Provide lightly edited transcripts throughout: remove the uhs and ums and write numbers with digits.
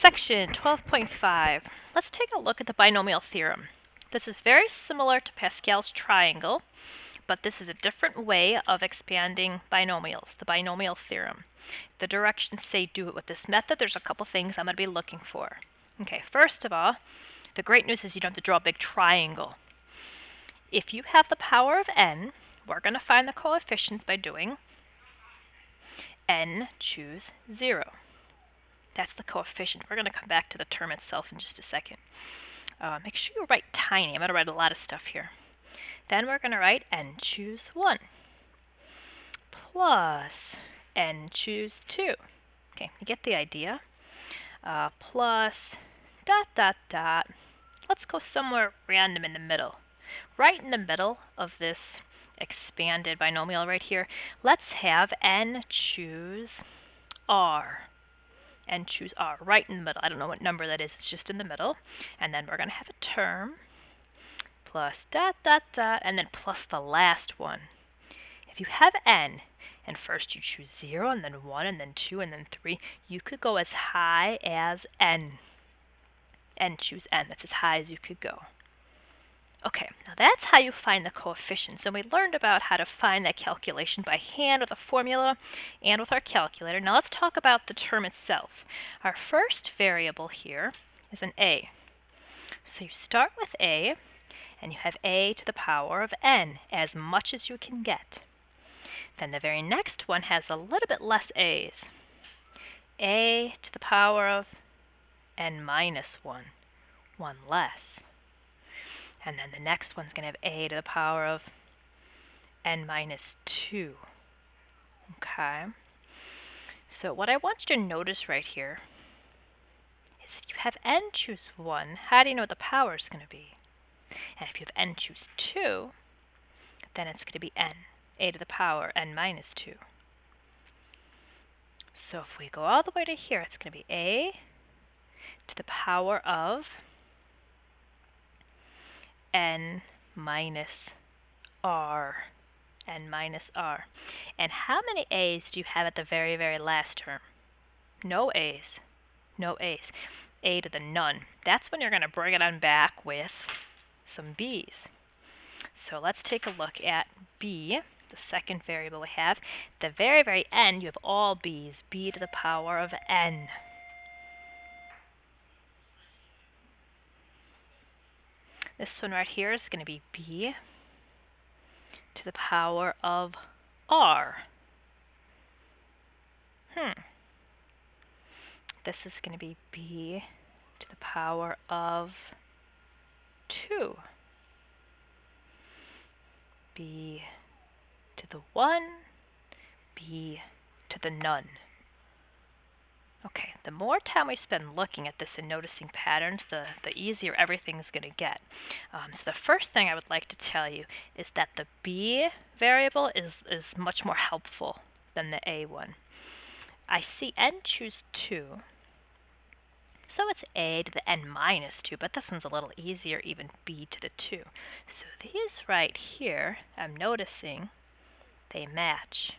Section 12.5. Let's take a look at the binomial theorem. This is very similar to Pascal's triangle, but this is a different way of expanding binomials, the binomial theorem. The directions say do it with this method. There's a couple things I'm going to be looking for. Okay, first of all, the great news is you don't have to draw a big triangle. If you have the power of n, we're going to find the coefficients by doing n choose 0. That's the coefficient. We're going to come back to the term itself in just a second. Make sure you write tiny. I'm going to write a lot of stuff here. Then we're going to write n choose 1 plus n choose 2. Okay, you get the idea. Plus dot dot dot. Let's go somewhere random in the middle. Right in the middle of this expanded binomial right here, let's have n choose r. And choose r right in the middle. I don't know what number that is. It's just in the middle. And then we're going to have a term plus dot dot dot and then plus the last one. If you have n and first you choose 0 and then 1 and then 2 and then 3, you could go as high as n. And choose n. That's as high as you could go. Okay, now that's how you find the coefficients. And we learned about how to find that calculation by hand with a formula and with our calculator. Now let's talk about the term itself. Our first variable here is an a. So you start with a, and you have a to the power of n, as much as you can get. Then the very next one has a little bit less a's. A to the power of n minus 1, one less. And then the next one's going to have a to the power of n minus 2. Okay. So what I want you to notice right here is if you have n choose 1, how do you know what the power is going to be? And if you have n choose 2, then it's going to be n, a to the power n minus 2. So if we go all the way to here, it's going to be a to the power of n minus r, n minus r. And how many a's do you have at the very, very last term? No a's. No a's. A to the none. That's when you're going to bring it on back with some b's. So let's take a look at b, the second variable we have. At the very, very end, you have all b's. B to the power of n. This one right here is going to be b to the power of r. This is going to be b to the power of 2. B to the 1, b to the none. Okay, the more time we spend looking at this and noticing patterns, the easier everything's going to get. So the first thing I would like to tell you is that the b variable is much more helpful than the a one. I see n choose 2, so it's a to the n minus 2, but this one's a little easier, even b to the 2. So these right here, I'm noticing they match.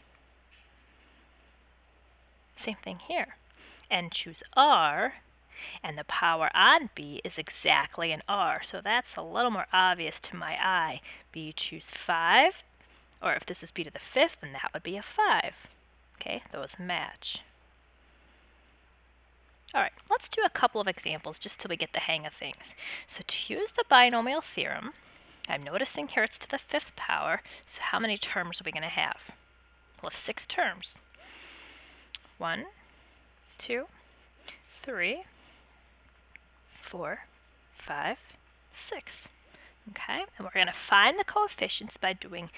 Same thing here. N choose r, and the power on b is exactly an r. So that's a little more obvious to my eye. b choose 5, or if this is b to the 5th, then that would be a 5. Okay, those match. All right, let's do a couple of examples just till we get the hang of things. So to use the binomial theorem, I'm noticing here it's to the 5th power. So how many terms are we going to have? Well, 6 terms. 1, 2, 3, 4, 5, 6. Okay, and we're going to find the coefficients by doing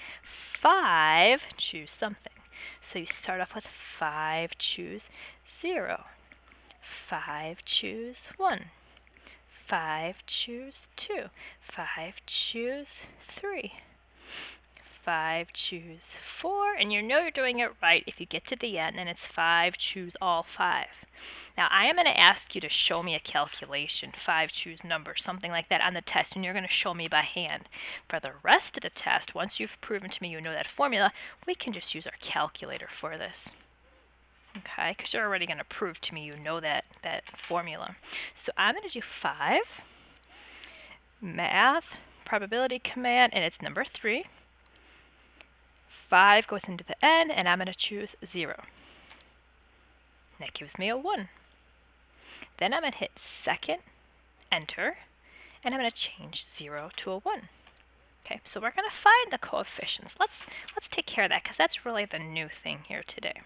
5 choose something. So you start off with 5 choose 0, 5 choose 1, 5 choose 2, 5 choose 3, 5 choose 4, and you know you're doing it right if you get to the end and it's 5 choose all 5. Now I am going to ask you to show me a calculation, 5 choose number, something like that on the test, and you're going to show me by hand. For the rest of the test, once you've proven to me you know that formula, we can just use our calculator for this. Okay, because you're already going to prove to me you know that formula. So I'm going to do 5, math, probability command, and it's number 3. 5 goes into the n, and I'm going to choose 0. That gives me a 1. Then I'm going to hit second, enter, and I'm going to change 0 to a 1. Okay, so we're going to find the coefficients. Let's take care of that, because that's really the new thing here today.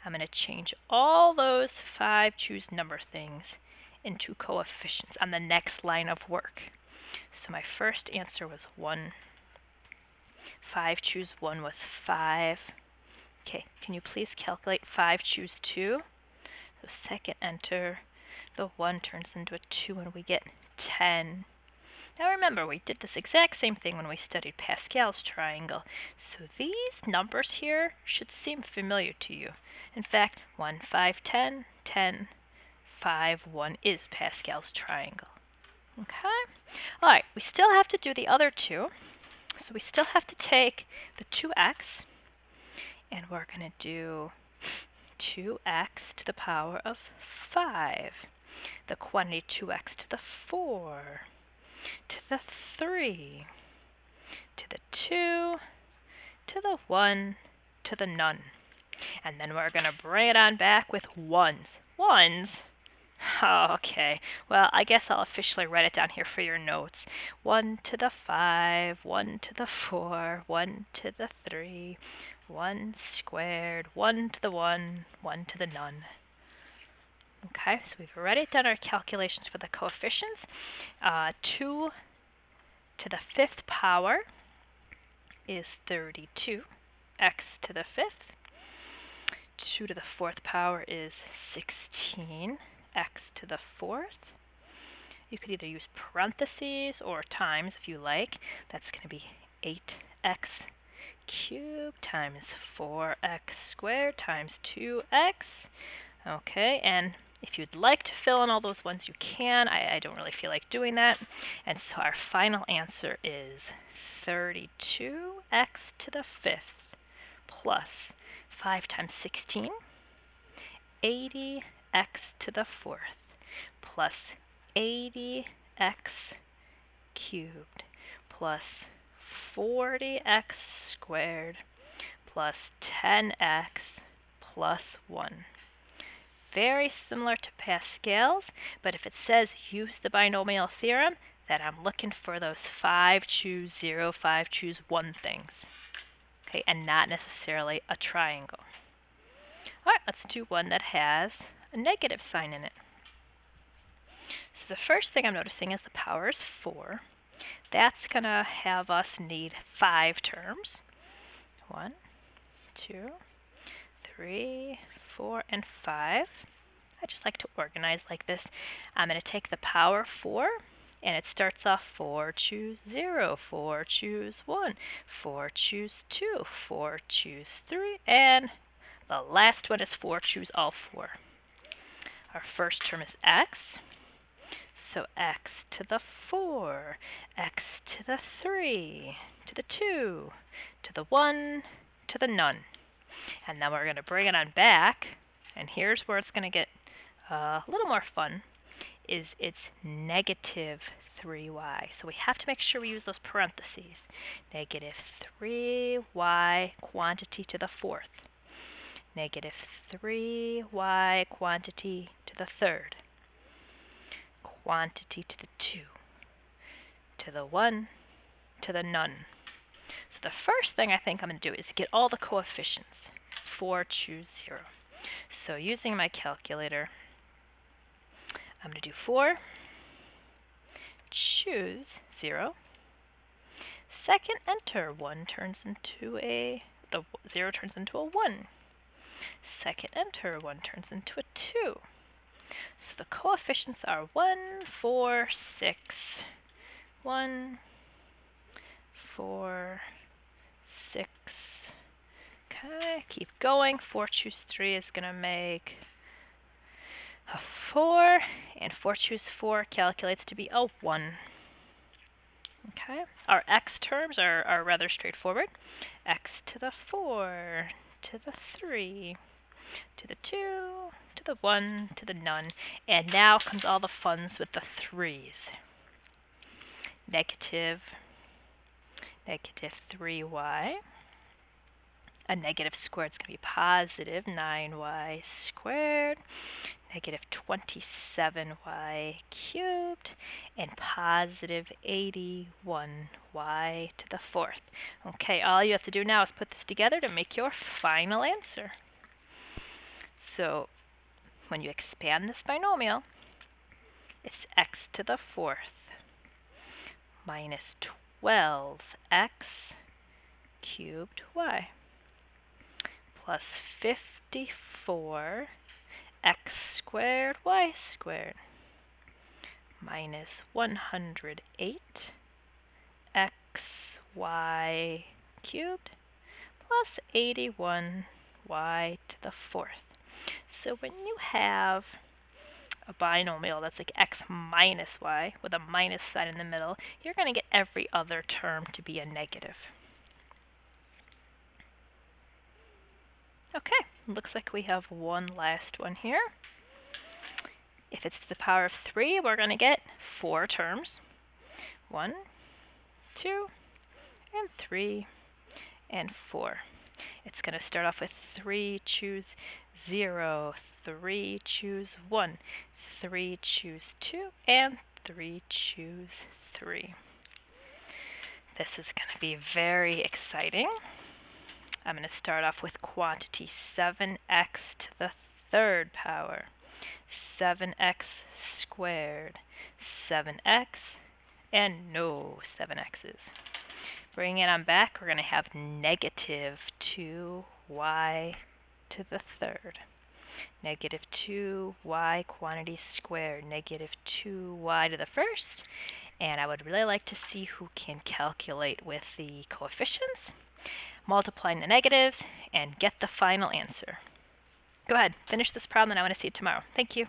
I'm going to change all those 5 choose number things into coefficients on the next line of work. So my first answer was 1. 5 choose 1 was 5. Okay, can you please calculate 5 choose 2? So second enter, the 1 turns into a 2 and we get 10. Now remember, we did this exact same thing when we studied Pascal's triangle. So these numbers here should seem familiar to you. In fact, 1, 5, 10, 10, 5, 1 is Pascal's triangle. Okay? All right, we still have to do the other two. So we still have to take the 2x, and we're going to do 2x to the power of 5. The quantity 2x to the 4, to the 3, to the 2, to the 1, to the none. And then we're going to bring it on back with ones. Ones? Oh, okay. Well, I guess I'll officially write it down here for your notes. 1 to the 5, 1 to the 4, 1 to the 3, 1 squared, 1 to the 1, 1 to the none. Okay, so we've already done our calculations for the coefficients. 2 to the 5th power is 32, x to the 5th. 2 to the 4th power is 16, x to the 4th. You could either use parentheses or times if you like. That's going to be 8x cubed times 4x squared times 2x. Okay, and if you'd like to fill in all those ones, you can. I don't really feel like doing that. And so our final answer is 32x to the 5th plus 5 times 16, 80x to the 4th plus 80x cubed plus 40x squared plus 10x plus 1. Very similar to Pascal's, but if it says use the binomial theorem, then I'm looking for those 5 choose 0, 5 choose 1 things. Okay, and not necessarily a triangle. All right, let's do one that has a negative sign in it. So the first thing I'm noticing is the power is 4. That's going to have us need 5 terms. 1, 2, 3, 4, and 5. I just like to organize like this. I'm going to take the power 4, and it starts off 4 choose 0, 4 choose 1, 4 choose 2, 4 choose 3, and the last one is 4 choose all 4. Our first term is x, so x to the 4, x to the 3, to the 2, to the 1, to the none. And then we're going to bring it on back, and here's where it's going to get a little more fun, is it's negative 3y. So we have to make sure we use those parentheses. Negative 3y quantity to the 4th. Negative 3y quantity to the 3rd. Quantity to the 2. To the 1. To the none. So the first thing I think I'm going to do is get all the coefficients. 4 choose 0. So using my calculator, I'm going to do 4, choose 0. Second enter, 1 turns into a, the 0 turns into a 1. Second enter, 1 turns into a 2. So the coefficients are 1, 4, 6. 1, 4, 6. Okay, keep going. 4 choose 3 is going to make a 4, and 4 choose 4 calculates to be a 1. Okay, our x terms are rather straightforward. X to the 4, to the 3, to the 2, to the 1, to the none. And now comes all the funs with the 3's. Negative 3y. A negative squared is going to be positive 9y squared. Negative 27y cubed. And positive 81y to the 4th. Okay, all you have to do now is put this together to make your final answer. So when you expand this binomial, it's x to the 4th minus 12x cubed y plus 54x squared y squared minus 108xy cubed plus 81y to the 4th. So when you have a binomial that's like x minus y with a minus sign in the middle, you're going to get every other term to be a negative. Okay, looks like we have one last one here. If it's to the power of 3, we're going to get 4 terms. 1, 2, and 3, and 4. It's going to start off with 3, choose 0, 3, choose 1, 3, choose 2, and 3, choose 3. This is going to be very exciting. I'm going to start off with quantity 7x to the 3rd power. 7x squared. 7x, and no 7x's. Bringing it on back, we're going to have negative 2y to the 3rd. Negative 2y quantity squared. Negative 2y to the 1st. And I would really like to see who can calculate with the coefficients, multiplying the negatives, and get the final answer. Go ahead, finish this problem, and I want to see it tomorrow. Thank you.